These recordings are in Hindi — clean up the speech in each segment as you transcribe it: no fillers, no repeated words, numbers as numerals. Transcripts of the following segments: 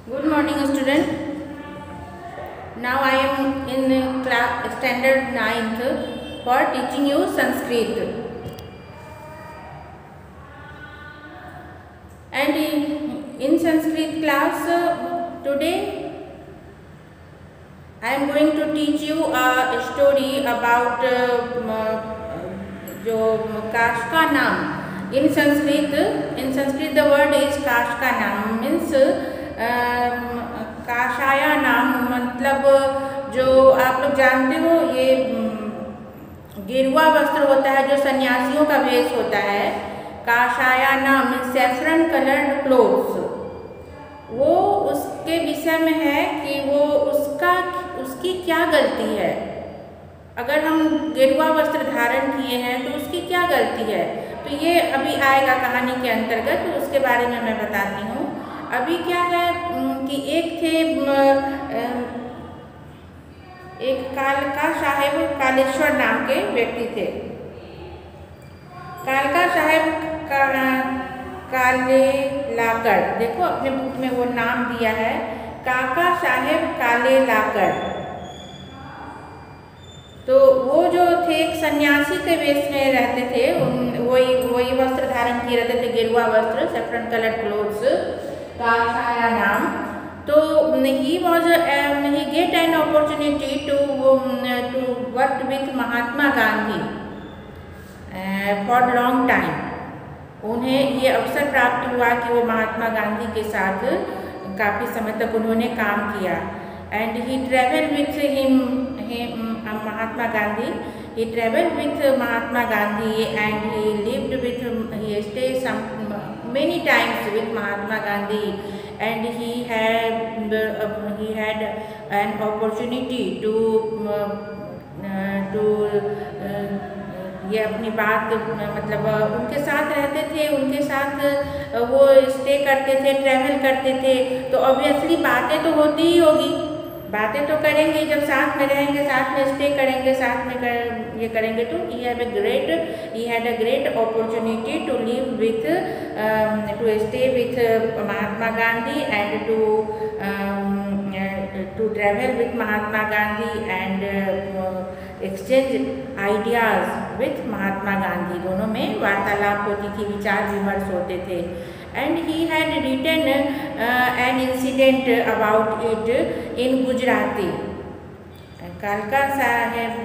Good morning, student. Now I am in class standard 9th for teaching you Sanskrit. And in Sanskrit class today I am going to teach you a story about जो काश का नाम. In Sanskrit the word is काश का नाम means काशाया नाम. मतलब जो आप लोग जानते हो ये गेरुआ वस्त्र होता है जो सन्यासियों का वेश होता है. काशाया नाम सैफरन कलर्ड क्लोथ्स. वो उसके विषय में है कि वो उसकी क्या गलती है. अगर हम गेरुआ वस्त्र धारण किए हैं तो उसकी क्या गलती है. तो ये अभी आएगा कहानी के अंतर्गत, तो उसके बारे में मैं बताती हूँ. अभी क्या है कि एक कालका साहेब कालेश्वर नाम के व्यक्ति थे. कालका साहेब काले लाकर, देखो अपने बुक में वो नाम दिया है काका साहेब काले लाकर. तो वो जो थे एक सन्यासी के वेश में रहते थे. वही वस्त्र धारण किए रहते थे, गेरुआ वस्त्र, सेफ्रन कलर क्लोथ्स, काशाया नाम. तो he get an opportunity to work with Mahatma Gandhi for long time. उन्हें ये अवसर प्राप्त हुआ कि वो महात्मा गांधी के साथ काफ़ी समय तक उन्होंने काम किया. And he traveled with Mahatma Gandhi. He traveled with Mahatma Gandhi and he stayed many times with Mahatma Gandhi, and he had an opportunity to ये अपनी बात मतलब उनके साथ रहते थे, उनके साथ वो स्टे करते थे, ट्रैवल करते थे. तो ऑब्वियसली बातें तो होती ही होगी, बातें तो करेंगे जब साथ में रहेंगे, साथ में स्टे करेंगे, साथ में ये करेंगे. तो he had a great opportunity to live with to stay with Mahatma Gandhi and to travel with Mahatma Gandhi and exchange ideas with Mahatma Gandhi. दोनों में वार्तालाप होती थी, विचार विमर्श होते थे. And he had written an incident about it in Gujarati. कालका साहेब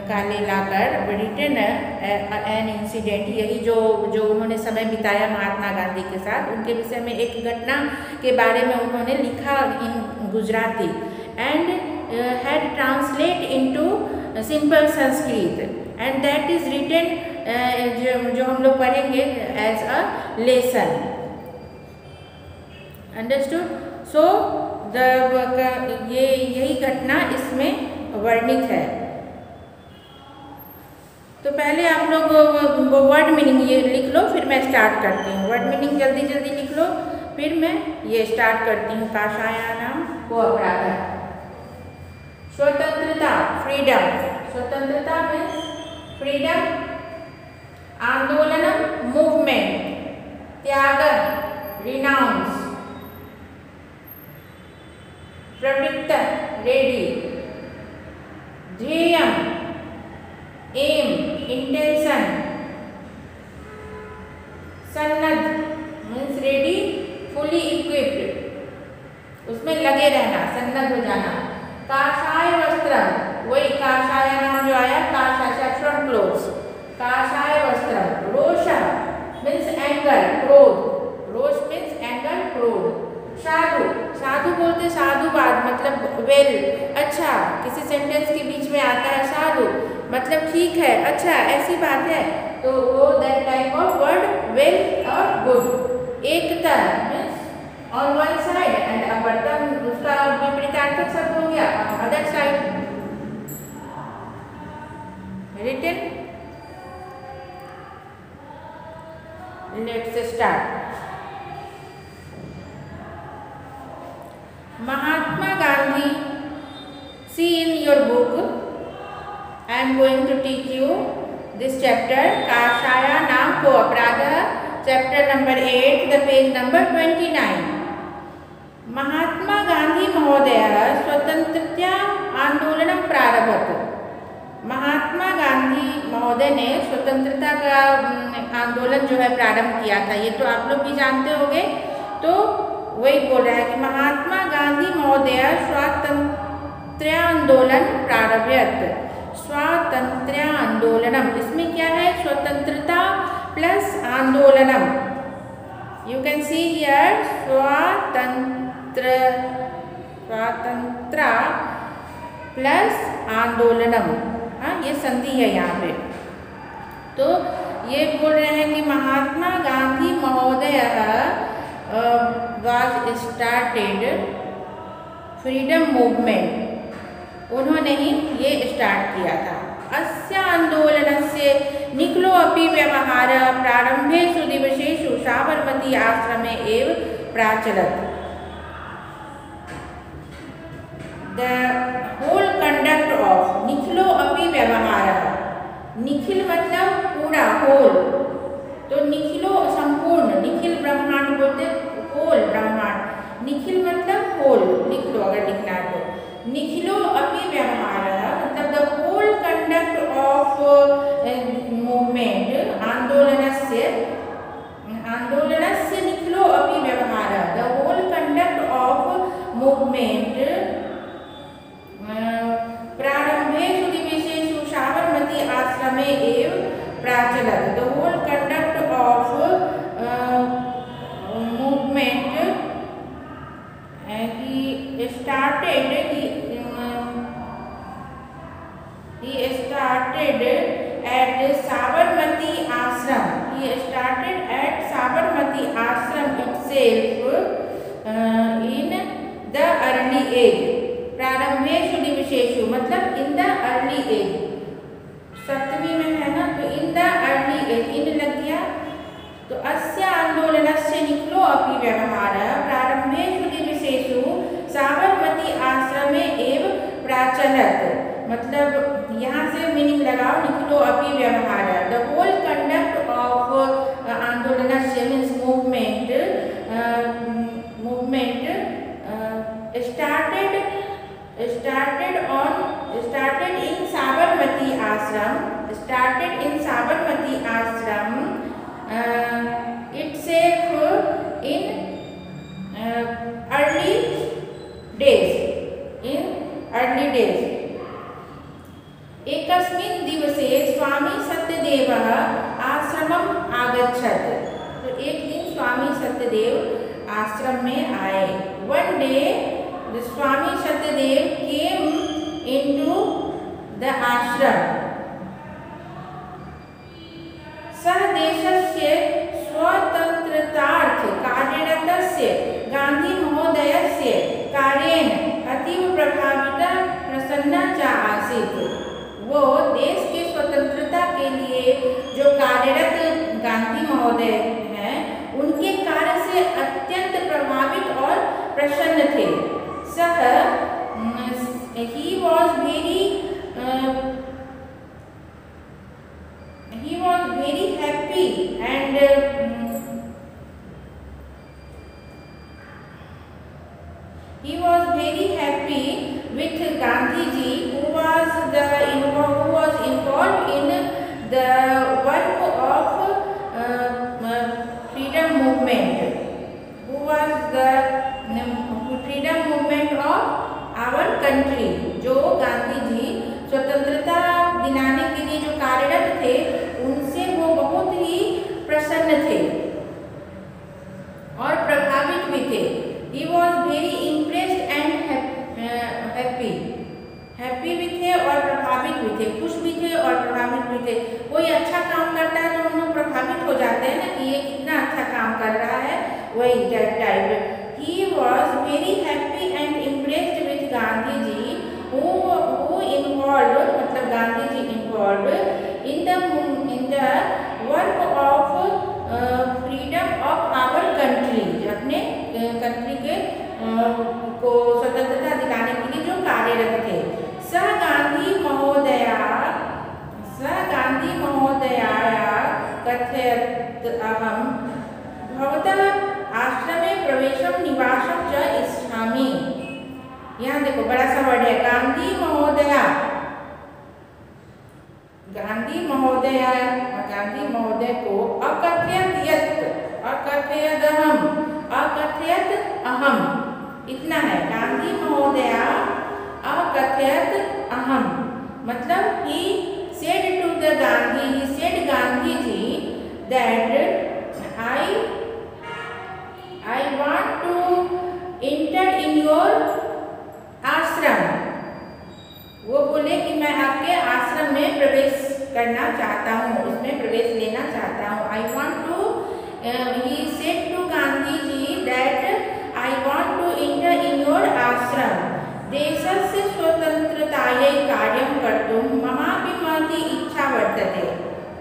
कालेलाकर written an incident. यही जो उन्होंने समय बिताया महात्मा गांधी के साथ, उनके विषय में एक घटना के बारे में उन्होंने लिखा in Gujarati and had translate into simple Sanskrit, and that is written जो हम लोग पढ़ेंगे as a lesson. Understood? So यही घटना इसमें वर्णित है. तो पहले आप लोग वर्ड मीनिंग ये लिख लो, फिर मैं स्टार्ट करती हूँ. वर्ड मीनिंग जल्दी लिख लो, फिर मैं ये स्टार्ट करती हूँ. काशाया नाम को अपराध. स्वतंत्रता, फ्रीडम. स्वतंत्रता मीन्स फ्रीडम. आंदोलनम, मूवमेंट. त्यागम, रिनाउंस. प्रवृत्त, रेडी. ध्येयम, एम, इंटेंशन. सन्नद्ध मीन्स रेडी, फुली इक्विप्ड, उसमें लगे रहना, सन्नद्ध हो जाना. काशाय वस्त्र, वही काशाय नाम जो आया, काशा सैफ्रन क्लोथ्स, काशाय वस्त्र. रोष मीन्स एंगर, क्रोध. रोष मीन्स एंगर, क्रोध. साधु बोलते साधुवाद, मतलब वेल, अच्छा. किसी सेंटेंस के बीच में आता है साधु, मतलब ठीक है, अच्छा, ऐसी बात है, तो वो that type of word, well और गुड. एकता means on one side and अपर्ता, उसका विपरीतार्थक शब्द हो गया other side. Written. Let's start. Mahatma Gandhi, see in your book, I am going to teach you this chapter, Kashaya Naam Ko Aparadha, chapter number 8, the page number 29. Mahatma Gandhi महोदयः स्वतंत्रता आंदोलन प्रारभत। महात्मा गांधी महोदय ने स्वतंत्रता का आंदोलन जो है प्रारंभ किया था। ये तो आप लोग भी जानते होंगे। तो वही बोल रहा है कि महात्मा गांधी महोदय स्वातंत्र्य आंदोलन प्रारभत। स्वातंत्र्य आंदोलनम, इसमें क्या है? स्वतंत्रता प्लस आंदोलनम। यू कैन सी हियर स्वातंत्र प्लस आंदोलनम। हाँ, ये संधि है यहाँ पे। तो ये बोल रहे हैं कि महात्मा गांधी महोदय वाज स्टार्टेड फ्रीडम मूवमेंट। उन्होंने ही ये स्टार्ट किया था। अस्य आंदोलनस्य निखिलो अपि व्यवहारः प्रारम्भेषु दिवसेषु साबरमती आश्रमे एव प्राचलत्। The whole conduct of निखिलो अपि व्यवहारः, निखिल मतलब पूरा, होल। तो निखिलो संपूर्ण, निखिल ब्रह्मांड बोलते, होल ब्रह्मांड। निखिल मतलब होल, लिख लो अगर लिखना है तो। निखिलो अपि व्यवहारः मतलब the whole conduct of movement, आंदोलनस्य निखिलो अपि व्यवहारः, the whole conduct of movement प्रारंभेषु दिवसेषु साबरमती आश्रमे एव प्राचलत्। The whole conduct of movement he started at Sabarmati ashram. He started at Sabarmati ashram itself in the early age. प्रारंभेषु दिवसेषु मतलब इन द अर्ली एज, सप्तमी में है ना, तो इन द अर्ली एज, इन लग गया। तो अस्य आंदोलनस्य निखिलो अपि व्यवहारः प्रारंभेषु दिवसेषु साबरमती आश्रमे एव प्राचलत्। मतलब यहाँ से मीनिंग लगाओ, निखिलो अपि व्यवहारः, द होल कंडक्ट ऑफ आंदोलनस्य means movement started in Sabarmati ashram itself in early days. एकस्मिन् दिवसे स्वामी सत्यदेवः आश्रमम् आगच्छत्। तो एक दिन स्वामी सत्यदेव आश्रम में आए। One day the Swami Satyadev came into the ashram. सः देशस्य स्वतन्त्रतार्थ कार्यरतस्य गांधी महोदयस्य कार्येन अतीव प्रभावितः प्रसन्नः च आसीत्। वो देश के स्वतंत्रता के लिए जो कार्यरत गांधी महोदय हैं, उनके कार्य से अत्यंत प्रभावित और प्रसन्न थे। सः he was very happy and he was very happy with Gandhi ji, who was involved in the work of freedom movement, who was the freedom movement of our country। जो गांधी जी स्वतंत्रता दिलाने के लिए जो कार्यरत थे, उनसे वो बहुत ही प्रसन्न थे और प्रभावित भी थे। He was very impressed and happy भी थे और प्रभावित भी थे, खुश भी थे और प्रभावित भी थे। कोई अच्छा काम करता है तो हम लोग प्रभावित हो जाते हैं ना कि ये कितना अच्छा काम कर रहा है, वही type. He was very happy and impressed with Gandhi ji, who involved, मतलब Gandhi ji involved in the work of freedom of our country, अपने कंट्री के को स्वतंत्रता दिलाने के लिए जो कार्यरत थे। सः गांधी महोदयाया कथयत्, अहं भवतः आश्रमे प्रवेशम निवासम च इच्छामि। यहाँ देखो बड़ा सा वर्ड है गांधी महोदया। गांधी महोदय को अकथयत यत्, अकथयत अहम, इतना है। गांधी महोदया अकथयत अहम मतलब he said to the Gandhi, he said Gandhi ji that I want to enter in your आश्रम। वो बोले कि मैं आपके आश्रम में प्रवेश करना चाहता हूँ, उसमें प्रवेश लेना चाहता हूँ। I want to, he said to Gandhi ji that I want to enter in your ashram। देशस्य स्वतंत्रतायै कार्यं कर्तुं ममापि महती इच्छा वर्तते।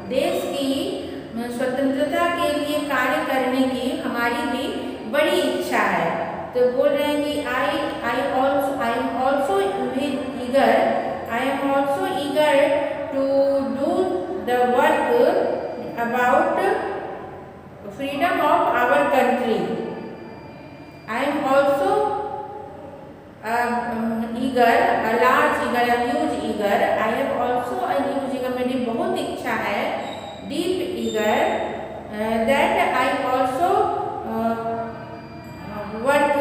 देश की स्वतंत्रता के लिए कार्य करने की हमारी भी बड़ी इच्छा है। तो बोल रहे हैं कि I am also eager to do the work about freedom of our country। I am also eager, a large eager, a huge eager। I am also a huge eager, मेरी बहुत इच्छा है, deep eager, that I also work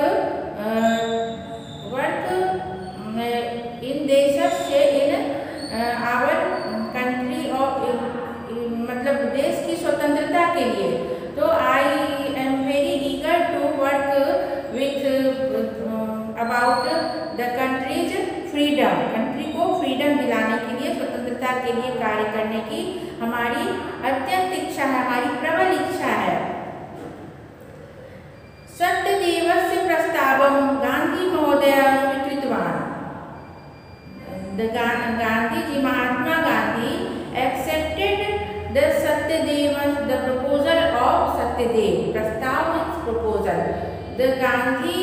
in देशस्य, in our country और मतलब देश की स्वतंत्रता के लिए। तो I am very eager to work with about the country's freedom। Country को फ्रीडम दिलाने के लिए, स्वतंत्रता के लिए कार्य करने की हमारी अत्यंत इच्छा है, हमारी प्रबल इच्छा है। सत्यदेवस्य प्रस्तावं गांधी महोदय स्वीकृतवान्। Gandhi ji, Mahatma Gandhi accepted the proposal of Satyadev. प्रस्ताव means proposal। The Gandhi,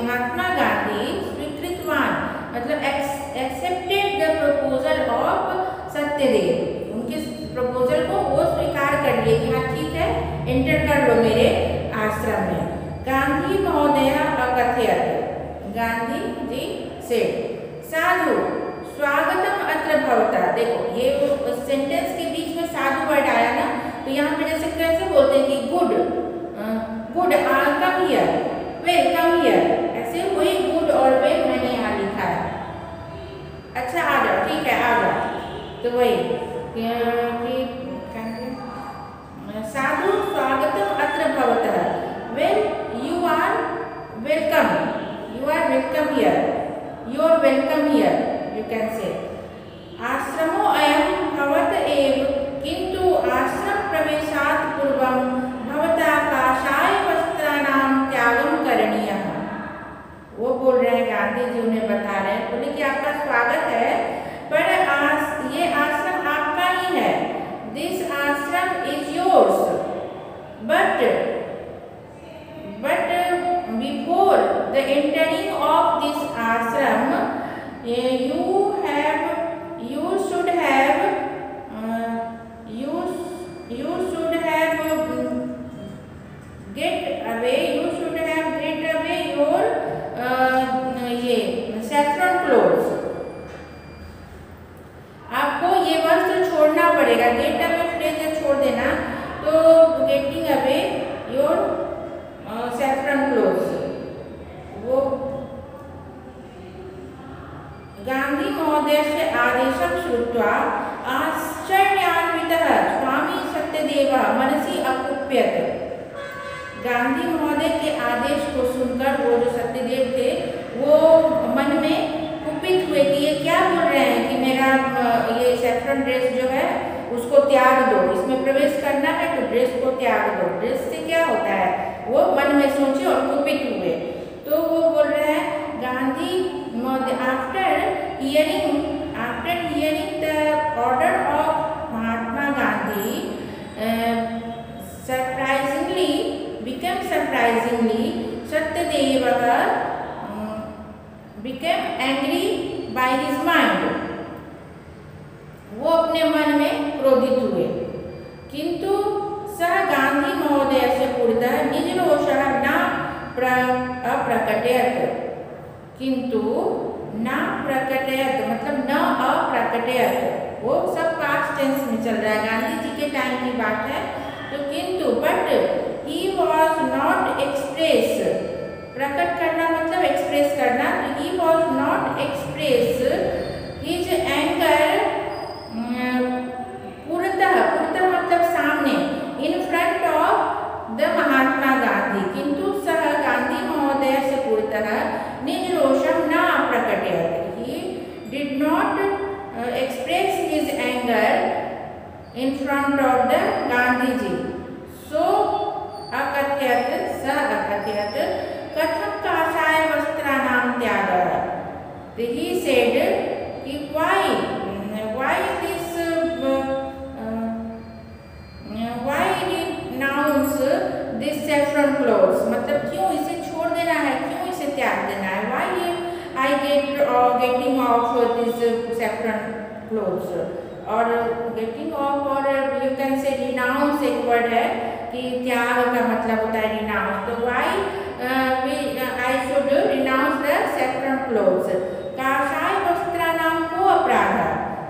Mahatma Gandhi स्वीकृतवान मतलब accepted the proposal of Satyadev. उनके प्रपोजल को वो स्वीकार कर लिए कि हाँ ठीक है, एंटर कर लो मेरे आश्रम में। गांधी महोदय अकथयत, गांधी जी से साधु स्वागतम अत्र भवता। देखो ये सेंटेंस के बीच में साधु वर्ड आया ना, तो यहाँ पे जैसे कैसे बोलते हैं कि good come here, well come here, ऐसे वही गुड और वेल मैंने यहाँ लिखा है। अच्छा आ जाओ, ठीक है आ जाओ। तो वही साधु स्वागतम अत्र भवता, well you are welcome here, you are welcome here, you can say। आश्रमो अयं भवत एव किंतु आश्रम प्रवेशात् पूर्वं भवता काषाय वस्त्राणां त्यागं करणीयः। वो बोल रहे हैं, गांधी जी उन्हें बता रहे हैं, बोले कि आपका स्वागत है पर ये आश्रम आपका ही है। दिस आश्रम is yours, but before the entering of this ashram you should have get away your ये saffron clothes। आपको ये वस्त्र छोड़ना पड़ेगा। गेट अवे फ्रेज छोड़ देना, तो getting away your saffron clothes। वो गांधी महोदय से आदेशं श्रुत्वा आश्चर्यान्वितः स्वामी सत्यदेवः मनसि अकुप्यत। गांधी महोदय के आदेश को सुनकर वो जो सत्यदेव थे वो मन में कुपित हुए कि ये क्या बोल रहे हैं कि मेरा ये सैफ्रन ड्रेस जो है उसको त्याग दो, इसमें प्रवेश करना है तो ड्रेस को त्याग दो। ड्रेस से क्या होता है, वो मन में सोचे और कुपित हुए। तो वो बोल रहे हैं Gandhi after hearing the order of Mahatma Gandhi surprisingly Satyadeva became angry by his mind। वो अपने मन में क्रोधित हुए। किंतु सः गांधी महोदय से पुरतः निजरोषः न अप्रकटयत, किंतु न प्रकटयत मतलब न अप्रकटयत, वो सब पास्ट टेंस में चल रहा है, गांधी जी के टाइम की बात है। तो किंतु but he was not express, प्रकट करना मतलब एक्सप्रेस करना, तो he was not express his anger पूर्णतः, पूर्णतः मतलब सामने, in front of the Mahatma Gandhi, किंतु सह गांधी महोदय से पूर्णतः निज रोषम न प्रकटयत, ही डिड नॉट express his anger in front of the Gandhi ji. So akatyat sa akatyat katham kashay vastranam tyaga. He said why this why renounce this saffron clothes, मतलब क्यों इसे छोड़ देना है, क्यों इसे त्याग देना है, why I getting off this saffron clothes, और getting off और you can say renounce एक word है कि त्याग का मतलब होता है renounce, तो why I should renounce the saffron clothes, काशाय वस्त्रानाम को अपराध,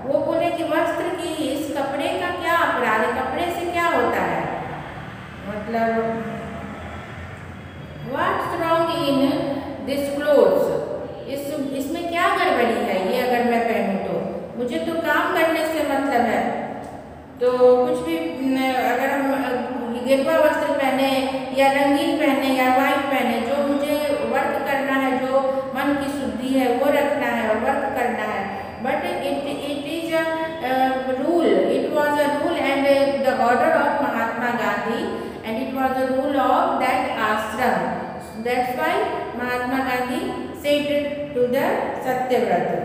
वो बोले कि वस्त्र की, इस कपड़े का क्या अपराध है, कपड़े से क्या होता है, मतलब what's wrong in this clothes, इसमें क्या गड़बड़ी है, ये अगर मैं पहनूं तो मुझे तो काम करने से मतलब है, तो कुछ भी अगर हम गेरुआ वस्त्र पहने या रंगीन पहने या वाइट पहने, जो मुझे वर्क करना है, जो मन की शुद्धि है वो रखना है और वर्क करना है, but it is a rule, it was a rule and the order of Mahatma Gandhi and it was a rule of that ashram, that's why Mahatma Gandhi said to the Satyavrata,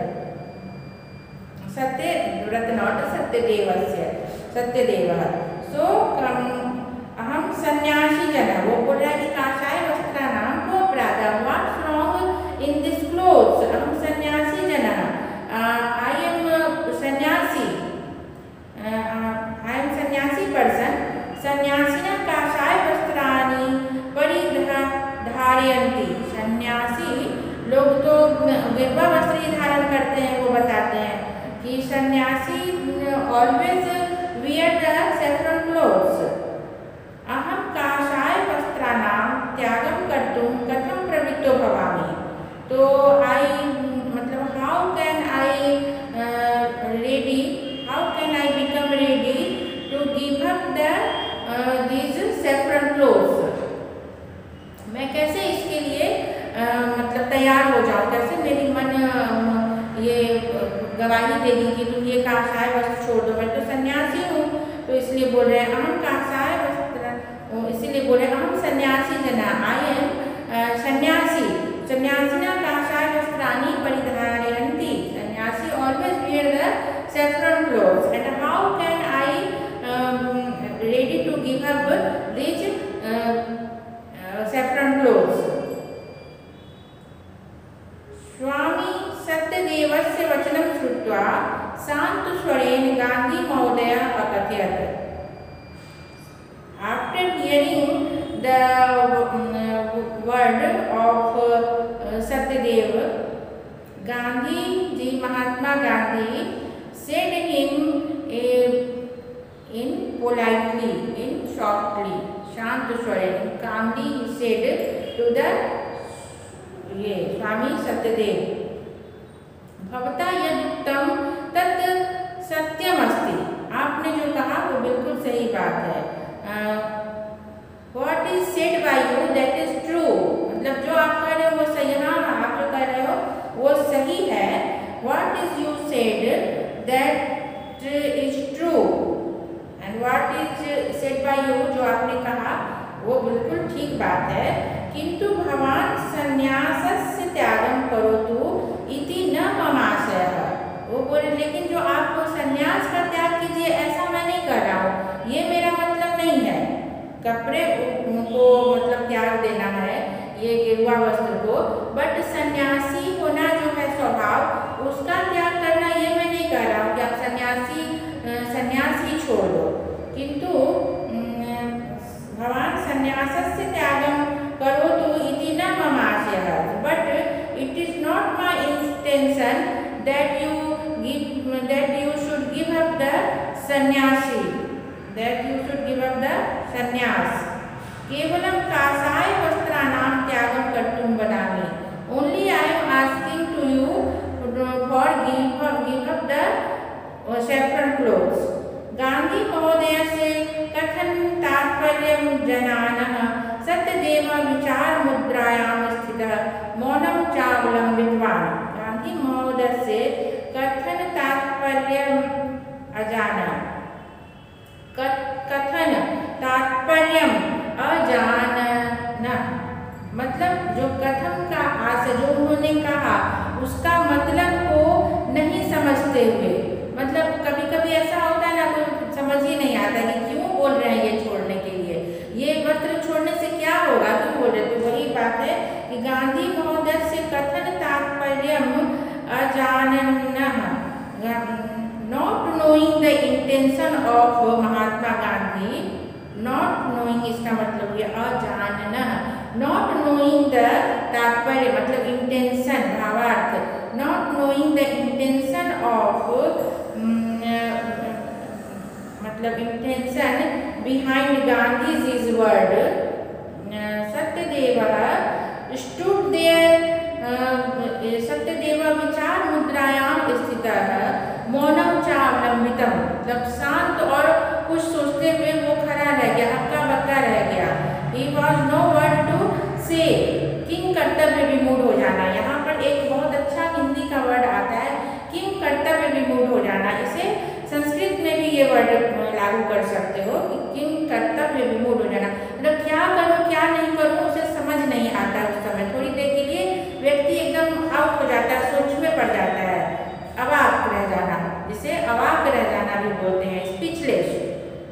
Satyavrata not Satyadevasya, Satyadeva. So aham sannyasi jana, वो बोल रहा है कि काशाय वस्त्रानाम को अपराधा, what's wrong in this clothes, aham sannyasi jana, I am sannyasi, I am sannyasi person, sannyasina काशाय वस्त्राणि परिधारयन्ति, सन्यासी लोग तो गेरुआ वस्त्र ही धारण करते हैं, वो बताते हैं कि सन्यासी always wear the saffron clothes, अहम काशाय वस्त्रानाम त्यागम कर्तुं कथम प्रवृत्तो भवामि, तो आई मतलब how can I ready, how can I become ready to give up the these saffron clothes, मैं कैसे इसके लिए मतलब तैयार हो जाऊँ, कैसे मेरी मन ये गवाही देगी कि तुम ये काशाय वस्त्र छोड़ दो, मैं तो सन्यासी हूँ, तो इसलिए बोल रहे हैं अहम काशाय वस्त्र, इसीलिए बोल रहे हैं अहम सन्यासी जना, आई एम सन्यासी, सन्यासिना काशाय वस्त्राणि परिधारयन्ति, sanyasi always wear the saffron clothes and how can I ready to give up this saffron clothes. Swami सत्यदेवस्य वचनं श्रुत्वा शान्तस्वरेण गांधी महोदय अकथयत्, after hearing the word of Satyadev, Gandhi ji, Mahatma Gandhi said him in politely, in softly, शान्तस्वरेण, calmly he said to the ये स्वामी सत्यदेव, भवता यदुक्तम तत् सत्यम अस्ति, आपने जो कहा वो बिल्कुल सही बात है, what is said bye you that is true, मतलब जो आप कह रहे हो वो सही है, हाँ आप जो कह रहे हो वो सही है, what is you said that is true and what is said bye you, जो आपने कहा वो बिल्कुल ठीक बात है, किंतु भवान संन्यासस्य त्यागम करोतु इति न ममाशयः, वो बोले लेकिन जो आप संन्यास का त्याग कीजिए ऐसा मैं नहीं कर रहा हूँ, ये मेरा मतलब नहीं है, कपड़े को मतलब त्याग देना है, ये गेरुआ वस्त्र को, बट सन्यासी होना जो है स्वभाव उसका त्याग करना ये मैं नहीं कह रहा हूँ कि आप संन्यास ही छोड़ दो, किंतु भवान संन्यासस्य त्यागम करोतु इति न मम आशयः, but it is not my intention that you should give up the sannyasi, that you should give up the sannyas. केवलम काषाय वस्त्राणां त्यागं कर्तुं वदामि. Only I am asking to you for give up the saffron clothes. Gandhi महोदय से कथन तात्पर्यं जनानः सत्यदेव विचार मुद्रायां स्थितः मौनं चावलंबितवान्. गांधी महोदय से कथन तात्पर्यं अजाना, कथन तात्पर्यं अजानना मतलब जो कथन का आशय जो उन्होंने कहा उसका मतलब को नहीं समझते हुए, मतलब कभी कभी ऐसा होता है ना, कोई समझ ही नहीं आता कि क्यों बोल रहे हैं ये छोड़ने के लिए, ये वस्त्र छोड़ने से क्या होगा, क्यों बोल रहे. तो वही बात है कि गांधी महोदय से कथन तात्पर्यम अजाननः, not knowing the intention of Mahatma Gandhi. Not knowing इसका मतलब ये अजाननः, नॉट नोइंग द तात्पर्य मतलब इंटेंशन भावार्थ, not knowing the intention of मतलब intention behind Gandhiji's word. Satyadev stood there, Satyadev विचार मुद्रायां स्थितः मौनं चावलंबितम् मतलब शांत और कुछ सोचते हुए वो खड़ा रह गया, हक्का बक्का रह गया. He was no word to say. किम कर्तव्य विमूढ़ हो जाना, यहाँ पर एक बहुत अच्छा हिंदी का वर्ड आता है किम कर्तव्य विमूढ़ हो जाना. इसे संस्कृत में भी ये वर्ड लागू कर सकते हो कि किम कर्तव्य विमूढ़ हो जाना, मतलब क्या करूँ क्या नहीं करूँ उसे समझ नहीं आता. उस समय थोड़ी देर के लिए व्यक्ति एकदम आउट हो जाता है, सोच में पड़ जाता है, अवाक रह जाना, जिसे अवाक रह जाना भी बोलते हैं, स्पीचलेस.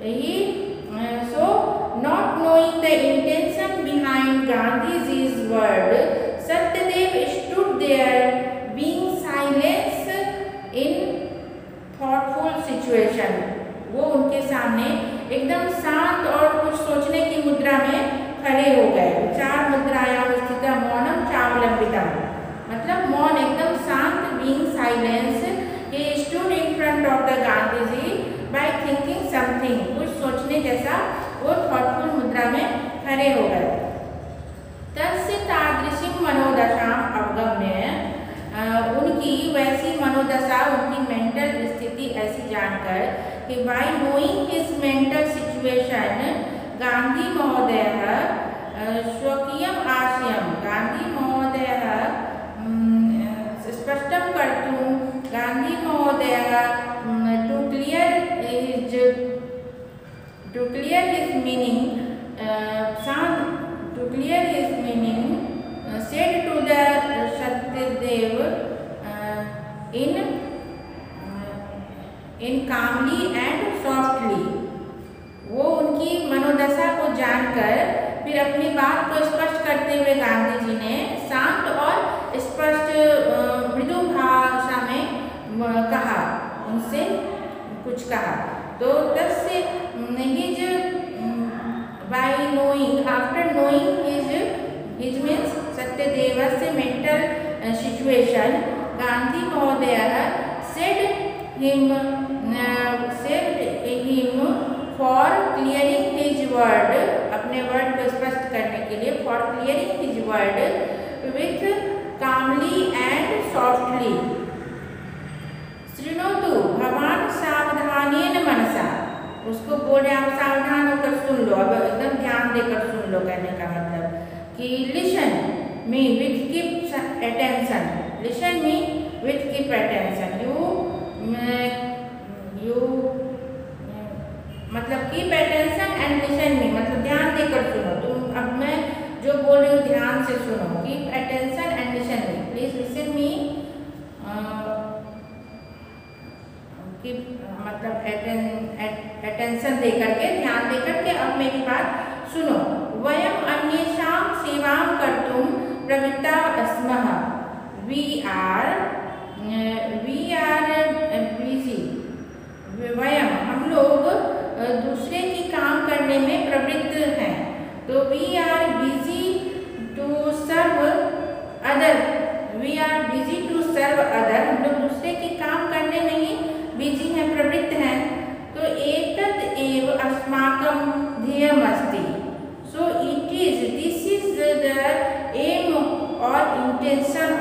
यही so not knowing the intention behind Gandhiji's word, Satyadev stood there being silence in thoughtful situation. वो उनके सामने एकदम शांत और कुछ सोचने की मुद्रा में खड़े हो गए. विचार मुद्रायां स्थित मौनम चावलंबितम मतलब मौन एकदम शांत, being silence. he stood in front of the Gandhiji by thinking something, कुछ सोचने जैसा वो थॉटफुल मुद्रा में खड़े हो गए. तस्य तादृशीं मनोदशां अवगम्य, उनकी वैसी मनोदशा, उनकी मेंटल स्थिति ऐसी जानकर कि bye knowing his mental situation Gandhi महोदयः स्वकीयम् आशयं, गांधी महोदयः स्पष्टं कर्तुं, गांधी महोदयः to clear his meaning said to the Satyadev in calmly and softly. वो उनकी मनोदशा को जानकर फिर अपनी बात को स्पष्ट करते हुए गांधी जी ने शांत और स्पष्ट मृदु भाषा में कहा, उनसे कुछ कहा. तो तस्य his by knowing, after knowing his means सत्यदेवस्य मेंटल सिचुएशन, गांधी महोदय said him for clearing his word, अपने वर्ड को स्पष्ट करने के लिए, for clearing his word with calmly and softly. शृणोतु भवान सावधानेन मनसा, उसको बोले आप सावधान होकर सुन लो, अब एकदम ध्यान देकर सुन लो. कहने का मतलब कि listen me with keep attention, listen me with keep attention. You मतलब keep attention and listen me मतलब ध्यान देकर सुनो. तुम अब मैं जो बोल रही हूँ ध्यान से सुनो. Keep attention and listen me, please listen me, मतलब अटेंशन दे करके, ध्यान दे करके अब मेरी बात सुनो. वयम अन्येषां सेवां कर्तुं प्रवृत्ता स्मः. We are busy. वयम हम लोग दूसरे की काम करने में प्रवृत्त हैं. तो we are busy to serve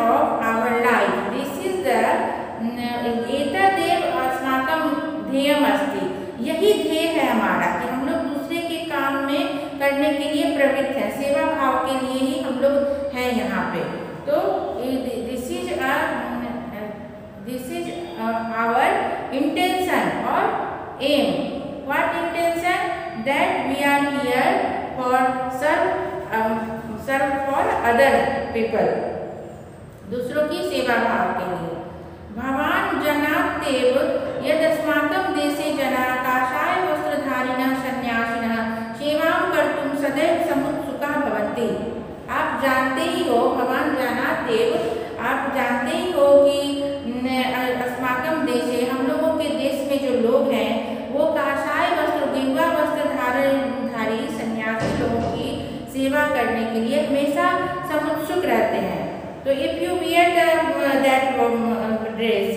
of our life. This is the एतदेव अस्माकं ध्येयम् अस्ति. यही ध्येय है हमारा कि हम लोग दूसरे के काम में करने के लिए प्रवृत्त हैं, सेवा भाव के लिए ही हम लोग हैं यहाँ पे. तो this is our intention or aim. What intention? That we are here for serve for other people. दूसरों की सेवा भाव के लिए. भवान जनात्येव यदस्माकं देशे जनाः काषाय वस्त्रधारिणः सन्यासिनः सेवां कर्तुं सदैव समुत्सुकाः भवन्ति. आप जानते ही हो, भवान जनात्येव, आप जानते ही हो कि अस्माकं देशे, हम लोगों के देश में जो लोग हैं वो काषाय वस्त्र, गेरुआ वस्त्र धारी सन्यासी लोगों की सेवा करने के लिए हमेशा समुत्सुक रहते हैं. तो if you wear that dress,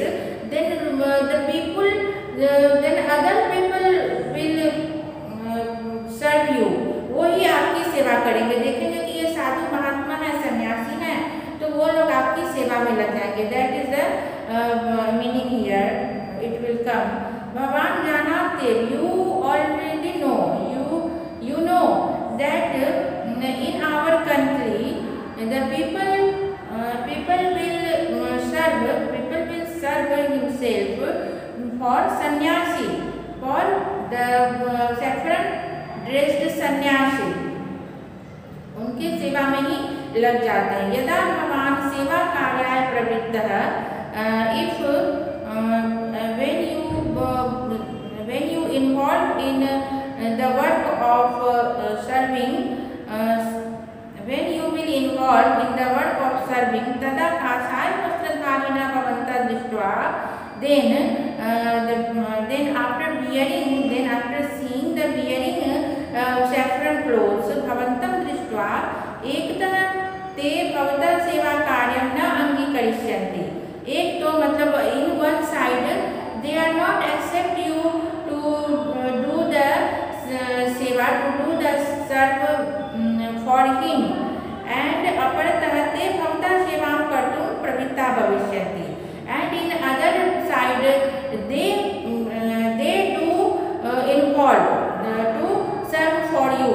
then the people, then other people will serve you. वो ही आपकी सेवा करेंगे. देखेंगे कि ये साधु महात्मा है, सन्यासी है, तो वो लोग आपकी सेवा में लग जाएंगे. That is the meaning here. It will come. भगवान जानाते, you already know, you know that in our country the people will serve himself for sannyasi, for the saffron dressed sannyasi. उनके सेवा में ही लग जाते हैं. यदा भवान सेवा कार्याय प्रवृत्तः, if when you involve in the work of serving, when you will involve in the work of serving, tada काषाय वस्त्रधारिणः भवन्तः दृष्ट्वा, then after seeing the wearing saffron clothes, भवन्तं दृष्ट्वा एकतः ते भवतः सेवा कार्यं न अंगीकरिष्यन्ति. एक तो मतलब in one side they are not accept you to do the seva, to do the serve for him, and अपरतः ते भवतः सेवां कर्तुं प्रवृत्ताः भविष्यन्ति. And in other side they do involve to serve for you.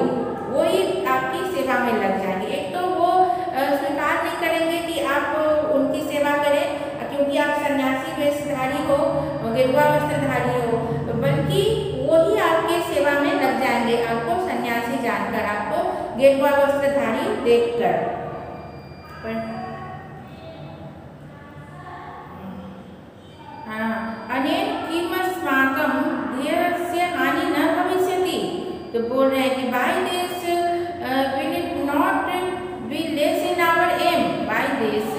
वो ही आपकी सेवा में लग जाएंगे. एक तो वो स्वीकार नहीं करेंगे कि आप उनकी सेवा करें क्योंकि आप सन्यासी वेशधारी हो, गेरुआ वस्त्रधारी हो, बल्कि वो ही आपके सेवा में लग जाएंगे, आपको सन्यासी जानकर, आपको गेरुआ वस्त्रधारी देखकर. अनेन किमस्माकं ध्येयस्य हानि न भविष्यति. तो बोल रहे हैं कि by this will it not be less in our aim. By this,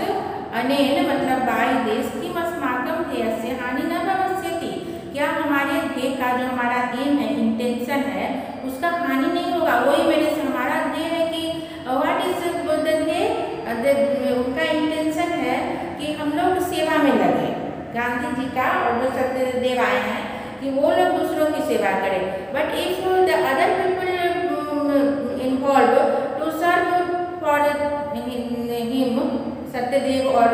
अनेन मतलब बाय दिस, किमस्माकं ध्येयस्य हानि न भविष्यति. क्या हमारे ध्येय का जो हमारा एम है, इंटेंशन है, उसका हानि नहीं होगा. वही मेरे से हमारा ध्येय है कि व्हाट इज द ध्येय, उनका इंटेंशन है कि हम लोग सेवा में लगे. गांधी जी का और जो सत्यदेव आए हैं कि वो लोग दूसरों की सेवा करें. But if the other people involve to serve for him, Satyadev और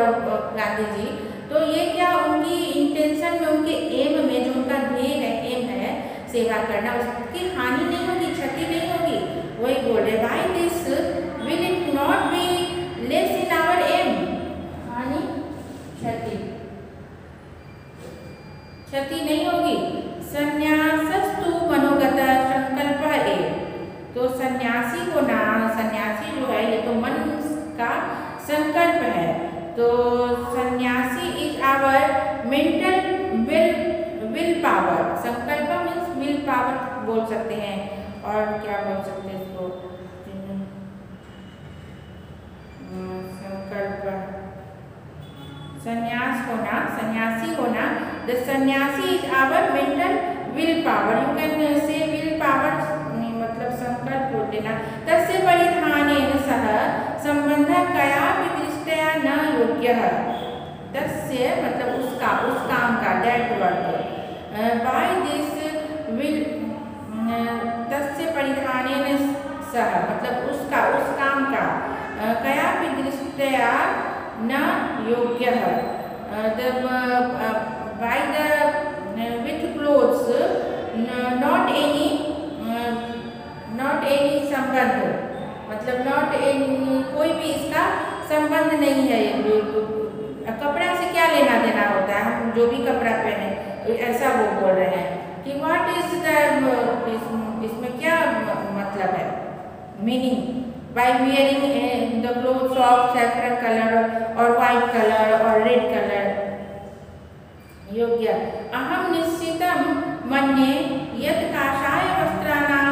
गांधी जी, तो ये क्या उनकी इंटेंशन में, उनके एम में, जो उनका ध्येय है, एम है सेवा करना, उसकी हानि नहीं होगी, क्षति नहीं होगी. वही बोल रहे, by this will it not be less in our aim. हानि, क्षति नहीं होगी. संन्यासस्तु मनोगतः संकल्पः एव. तो सन्यासी होना, सन्यासी जो है ये तो मन का संकल्प है. तो सन्यासी is our mental will power. संकल्प मीन्स विल पावर बोल सकते हैं. और क्या बोल सकते हैं इसको, संकल्प, संन्यास होना, सन्यासी होना. द सन्यासी is our mental will power. You can say will power मतलब संकल्प बोल देना. तस्य परिधानेन सह संबंधः कयापि दृष्ट्या न योग्यः. तस्य मतलब उसका, उस काम का, that work. By this will, तस्य परिधानेन सह मतलब उसका, उस काम का, कयापि दृष्ट्या न योग्यः by the with clothes not any संबंध, मतलब not any कोई भी इसका संबंध नहीं है। कपड़ा से क्या लेना देना होता है, हम जो भी कपड़ा पहने, ऐसा वो बोल रहे हैं कि व्हाट इज द, इसमें क्या मतलब है, meaning, by wearing the clothes of saffron colour और वाइट कलर और रेड कलर। योग्य अहम निश्चितं मन्ये यत् काषाय वस्त्राणां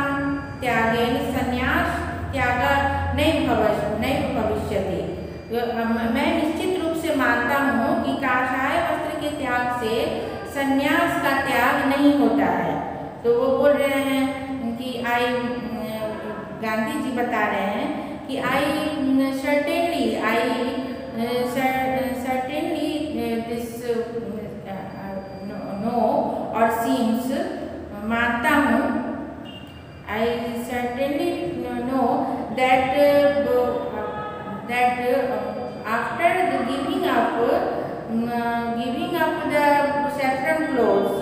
त्यागेन संन्यास त्याग नहीं भविष्यति। मैं निश्चित रूप से मानता हूँ कि काषाय वस्त्र के त्याग से संन्यास का त्याग नहीं होता है। तो वो बोल रहे हैं कि गांधी जी बता रहे हैं कि certainly this no और seems, मानता हूँ, I certainly know that after the giving up the saffron clothes,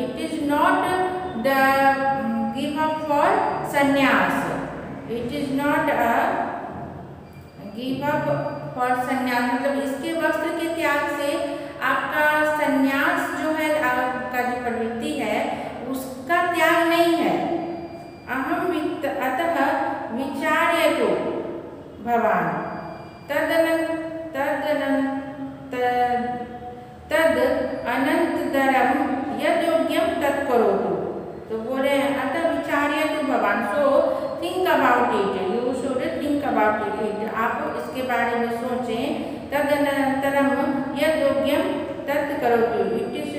it is not the give up for sannyas. It is not a give up for sannyas, मतलब इसके वस्त्र के त्याग से आपका संन्यास जो है, आपका जो प्रवृत्ति है उसका त्याग नहीं है। अहम अतः विचार्यतो भवान तद अनंतरम यद्योग्यम तत्करोतु। तो बोले अतः विचार्यतो भवान, so think about it, you should think about it, आप इसके बारे में सोचें। तदनंतरम यद्योग्यम तत्करोतु, इट इज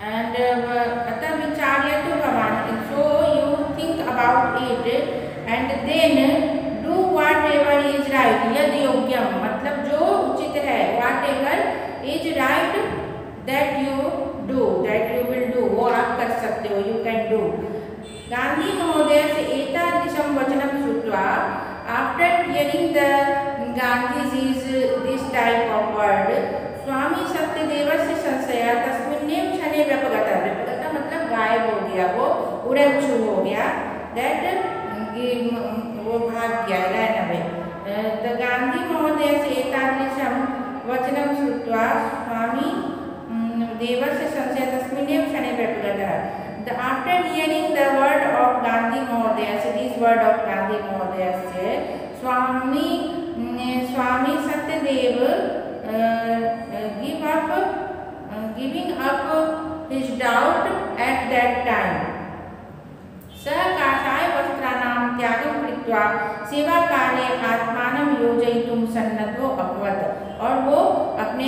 and अतः विचार्यतो भवान, so you think about it and then do whatever is right। यदि योग्यम मतलब जो उचित है, whatever is right that you will do, वो आप कर सकते हो, you can do। गांधी महोदय से एतादृशं वचनं श्रुत्वा, after hearing the Gandhi's this type of word, स्वामी सत्यदेवस्य संशयः तस्मिन्नेव क्षणे व्यपगतः। व्यपगतः मतलब गायब हो गया, वो उड़न-छू हो गया, दैट वो भाग गया, रैन अवे। द गांधी महोदय से एतादृशं वचनं श्रुत्वा स्वामी देवस्य संशयः तस्मिन्नेव क्षणे व्यपगतः। After hearing the word of Gandhi Mahodaya, this word of Gandhi Mahodaya, Swami Satyadev giving up his doubt at that time। सः काषाय वस्त्राणां त्यागं कृत्वा सेवाकार्ये आत्मानं योजयितुं सन्नद्धो अभवत्। और वो अपने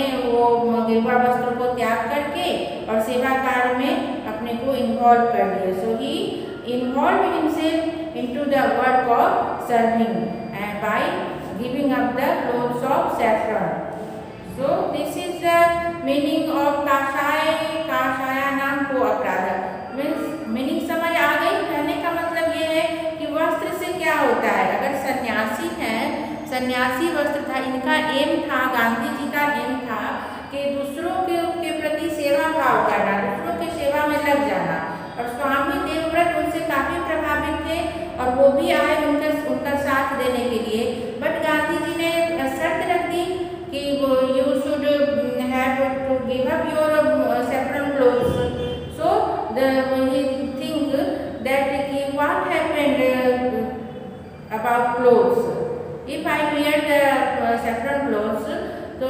गेरुआ वस्त्र को त्याग करके और सेवा कार्य में अपने को इन्वॉल्व कर लिए। So he involve himself into the work of serving and by giving up the clothes of saffron. So this is the meaning of काषायानां को अपराध। मीनिंग समझ आ गई। कहने का मतलब ये है कि वस्त्र से क्या होता है, अगर सन्यासी हैं, सन्यासी वस्त्र था, इनका एम था, गांधी जी का एम था कि दूसरों के प्रति सेवा भाव करना, दूसरों की सेवा में लग जाना। और स्वामी देवव्रत उनसे काफी प्रभावित थे और वो भी आए उनका साथ देने के लिए। बट गांधी जी ने शर्त रख दी कि you should have to give up your saffron clothes। So he think that what happened about clothes? If I wear the saffron clothes, so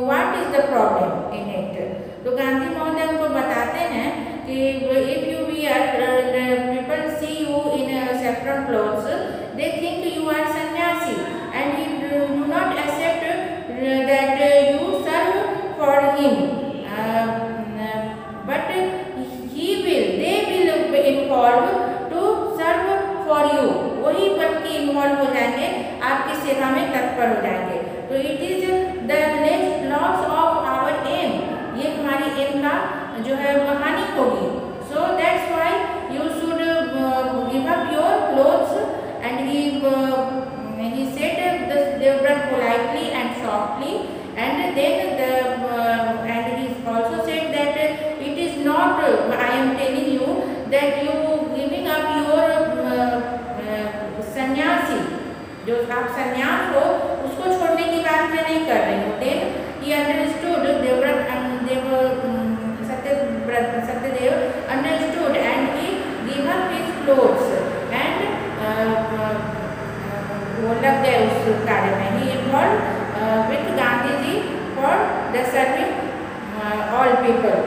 what is the problem in it? तो गांधी महोदय उनको बताते हैं कि if you wear, people see you in saffron clothes, they think you are sannyasi and you do not accept that you serve for him, but they will involve to serve for you। वही बल्कि इन्वॉल्व हो जाएंगे, आपकी सेवा में तत्पर हो जाएंगे। तो it is the loss of our aim, ये हमारी एम का जो है हानि होगी। So that's why you should संन्यास हो उसको छोड़ने की बात मैं नहीं कर रही हूँ। Then he understood Devvrat Satyadev understood and he gave up his clothes and वो लग गए उस कार्य में। he involved with Gandhi ji for the serving all people,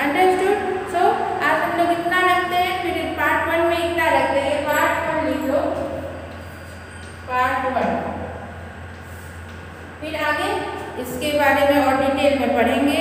understood। so आज हम लोग इतना रखते हैं, फिर पार्ट 1 में इतना रखते हैं। पार्ट 1 लिख लो, पार्ट 1। फिर आगे इसके बारे में और डिटेल में पढ़ेंगे।